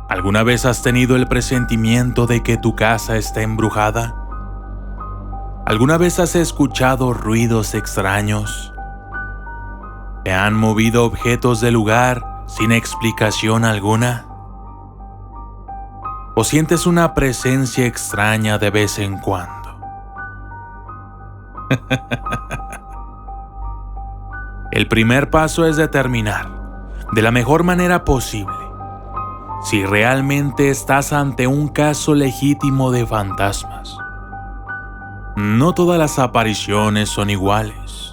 ¿Alguna vez has tenido el presentimiento de que tu casa está embrujada? ¿Alguna vez has escuchado ruidos extraños? ¿Te han movido objetos del lugar sin explicación alguna? ¿O sientes una presencia extraña de vez en cuando? El primer paso es determinar, de la mejor manera posible, si realmente estás ante un caso legítimo de fantasmas. No todas las apariciones son iguales.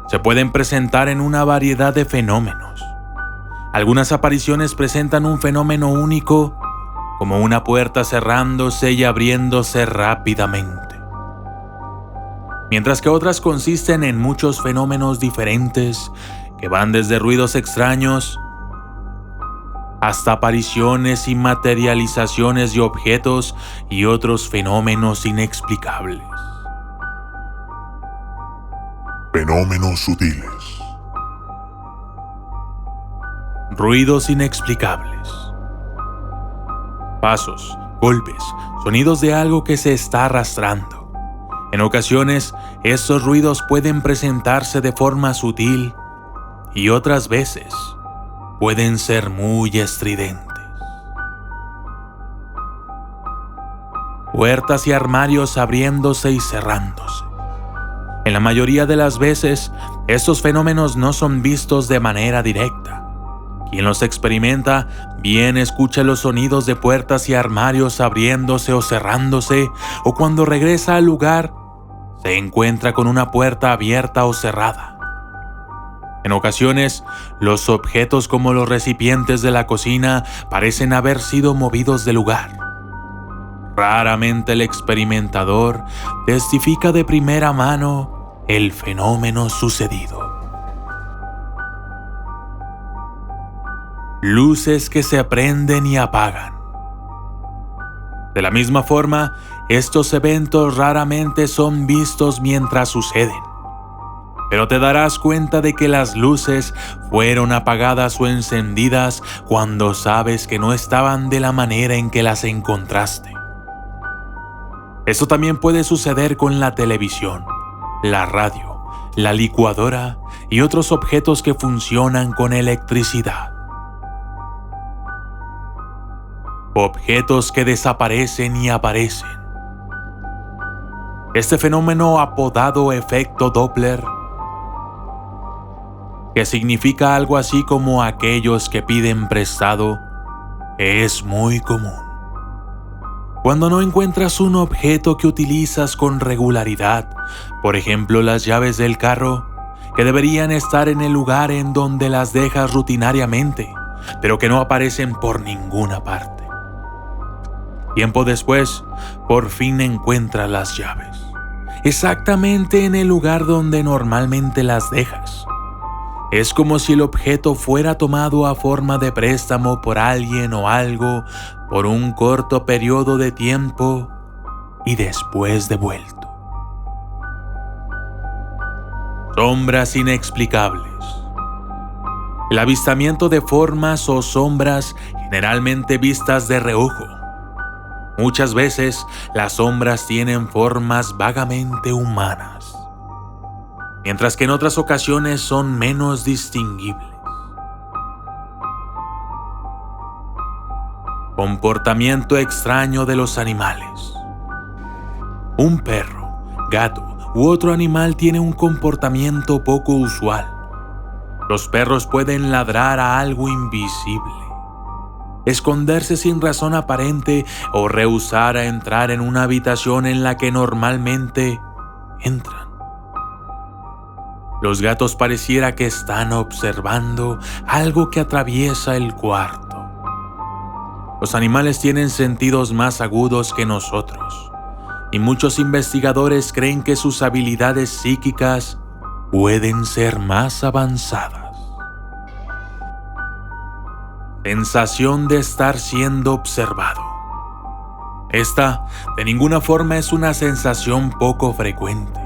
Se pueden presentar en una variedad de fenómenos. Algunas apariciones presentan un fenómeno único, como una puerta cerrándose y abriéndose rápidamente, mientras que otras consisten en muchos fenómenos diferentes que van desde ruidos extraños hasta apariciones y materializaciones de objetos y otros fenómenos inexplicables. Fenómenos sutiles. Ruidos inexplicables. Pasos, golpes, sonidos de algo que se está arrastrando. En ocasiones, estos ruidos pueden presentarse de forma sutil y otras veces pueden ser muy estridentes. Puertas y armarios abriéndose y cerrándose. En la mayoría de las veces, estos fenómenos no son vistos de manera directa. Quien los experimenta bien escucha los sonidos de puertas y armarios abriéndose o cerrándose, o cuando regresa al lugar, se encuentra con una puerta abierta o cerrada. En ocasiones, los objetos como los recipientes de la cocina parecen haber sido movidos del lugar. Raramente el experimentador testifica de primera mano el fenómeno sucedido. Luces que se prenden y apagan. De la misma forma, estos eventos raramente son vistos mientras suceden, pero te darás cuenta de que las luces fueron apagadas o encendidas cuando sabes que no estaban de la manera en que las encontraste. Esto también puede suceder con la televisión, la radio, la licuadora y otros objetos que funcionan con electricidad. Objetos que desaparecen y aparecen. Este fenómeno apodado efecto Doppler, que significa algo así como aquellos que piden prestado, es muy común. Cuando no encuentras un objeto que utilizas con regularidad, por ejemplo las llaves del carro, que deberían estar en el lugar en donde las dejas rutinariamente, pero que no aparecen por ninguna parte. Tiempo después, por fin encuentras las llaves, exactamente en el lugar donde normalmente las dejas. Es como si el objeto fuera tomado a forma de préstamo por alguien o algo por un corto periodo de tiempo y después devuelto. Sombras inexplicables. El avistamiento de formas o sombras generalmente vistas de reojo. Muchas veces las sombras tienen formas vagamente humanas, mientras que en otras ocasiones son menos distinguibles. Comportamiento extraño de los animales. Un perro, gato u otro animal tiene un comportamiento poco usual. Los perros pueden ladrar a algo invisible, esconderse sin razón aparente o rehusar a entrar en una habitación en la que normalmente entran. Los gatos pareciera que están observando algo que atraviesa el cuarto. Los animales tienen sentidos más agudos que nosotros, y muchos investigadores creen que sus habilidades psíquicas pueden ser más avanzadas. Sensación de estar siendo observado. Esta, de ninguna forma, es una sensación poco frecuente.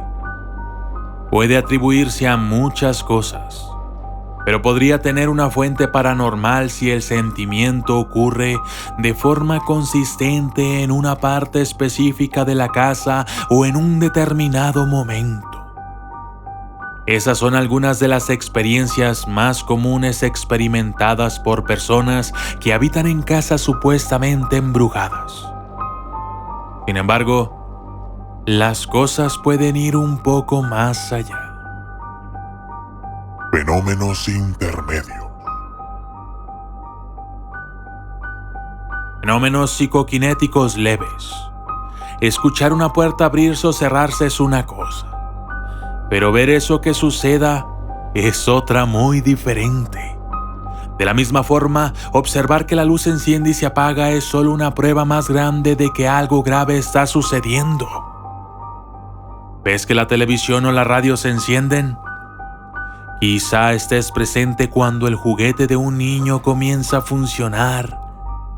Puede atribuirse a muchas cosas, pero podría tener una fuente paranormal si el sentimiento ocurre de forma consistente en una parte específica de la casa o en un determinado momento. Esas son algunas de las experiencias más comunes experimentadas por personas que habitan en casas supuestamente embrujadas. Sin embargo, las cosas pueden ir un poco más allá. Fenómenos intermedios. Fenómenos psicoquinéticos leves. Escuchar una puerta abrirse o cerrarse es una cosa, pero ver eso que suceda es otra muy diferente. De la misma forma, observar que la luz se enciende y se apaga es solo una prueba más grande de que algo grave está sucediendo. ¿Ves que la televisión o la radio se encienden? Quizá estés presente cuando el juguete de un niño comienza a funcionar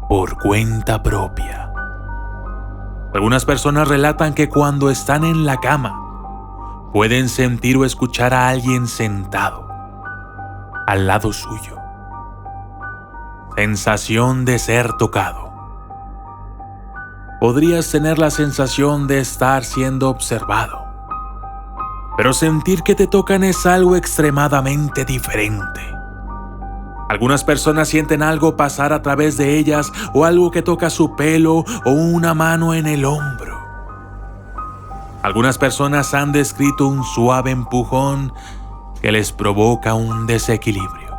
por cuenta propia. Algunas personas relatan que cuando están en la cama, pueden sentir o escuchar a alguien sentado al lado suyo. Sensación de ser tocado. Podrías tener la sensación de estar siendo observado, pero sentir que te tocan es algo extremadamente diferente. Algunas personas sienten algo pasar a través de ellas o algo que toca su pelo o una mano en el hombro. Algunas personas han descrito un suave empujón que les provoca un desequilibrio.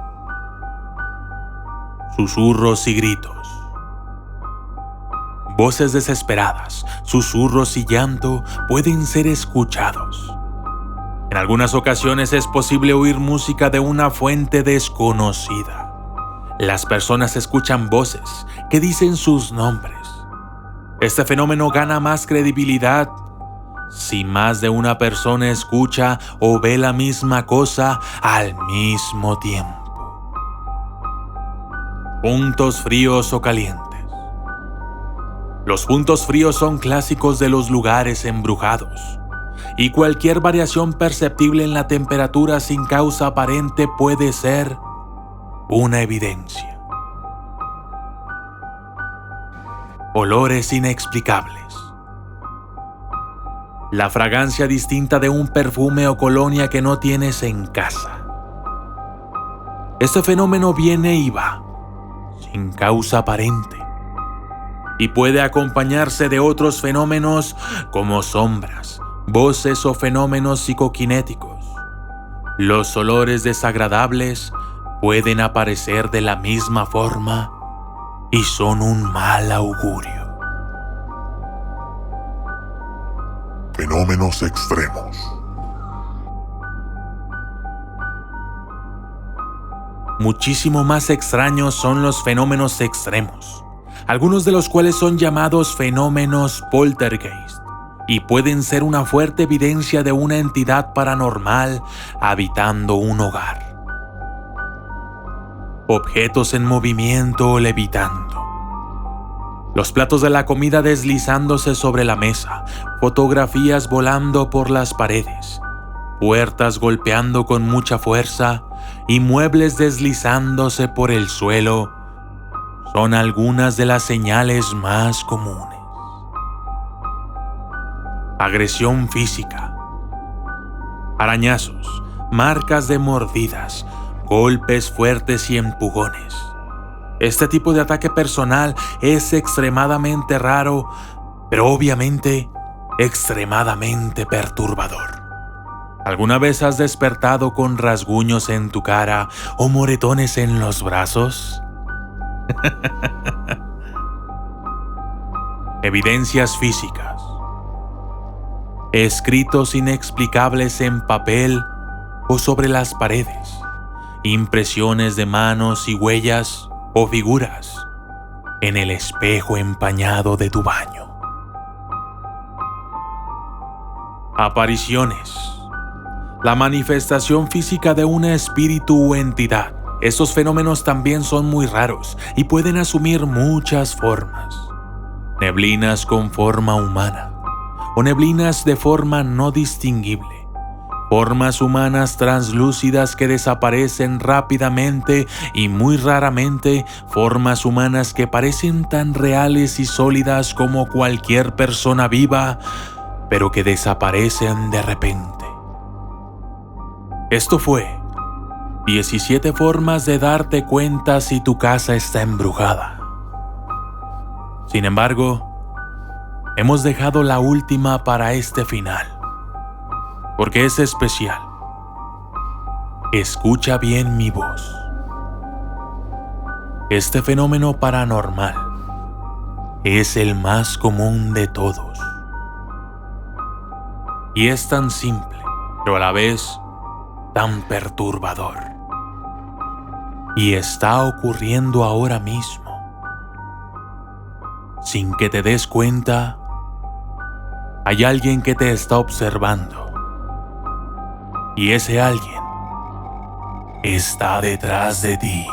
Susurros y gritos. Voces desesperadas, susurros y llanto pueden ser escuchados. En algunas ocasiones es posible oír música de una fuente desconocida. Las personas escuchan voces que dicen sus nombres. Este fenómeno gana más credibilidad si más de una persona escucha o ve la misma cosa al mismo tiempo. Puntos fríos o calientes. Los puntos fríos son clásicos de los lugares embrujados, y cualquier variación perceptible en la temperatura sin causa aparente puede ser una evidencia. Olores inexplicables. La fragancia distinta de un perfume o colonia que no tienes en casa. Este fenómeno viene y va, sin causa aparente, y puede acompañarse de otros fenómenos como sombras, voces o fenómenos psicoquinéticos. Los olores desagradables pueden aparecer de la misma forma y son un mal augurio. Fenómenos extremos. Muchísimo más extraños son los fenómenos extremos, algunos de los cuales son llamados fenómenos poltergeist, y pueden ser una fuerte evidencia de una entidad paranormal habitando un hogar. Objetos en movimiento o levitando. Los platos de la comida deslizándose sobre la mesa, fotografías volando por las paredes, puertas golpeando con mucha fuerza y muebles deslizándose por el suelo son algunas de las señales más comunes. Agresión física. Arañazos, marcas de mordidas, golpes fuertes y empujones. Este tipo de ataque personal es extremadamente raro, pero obviamente extremadamente perturbador. ¿Alguna vez has despertado con rasguños en tu cara o moretones en los brazos? Evidencias físicas. Escritos inexplicables en papel o sobre las paredes. Impresiones de manos y huellas o figuras en el espejo empañado de tu baño. Apariciones. La manifestación física de un espíritu o entidad. Estos fenómenos también son muy raros y pueden asumir muchas formas. Neblinas con forma humana o neblinas de forma no distinguible. Formas humanas translúcidas que desaparecen rápidamente y muy raramente formas humanas que parecen tan reales y sólidas como cualquier persona viva, pero que desaparecen de repente. Esto fue 17 formas de darte cuenta si tu casa está embrujada. Sin embargo, hemos dejado la última para este final, porque es especial. Escucha bien mi voz. Este fenómeno paranormal es el más común de todos. Y es tan simple, pero a la vez tan perturbador. Y está ocurriendo ahora mismo. Sin que te des cuenta, hay alguien que te está observando. Y ese alguien está detrás de ti.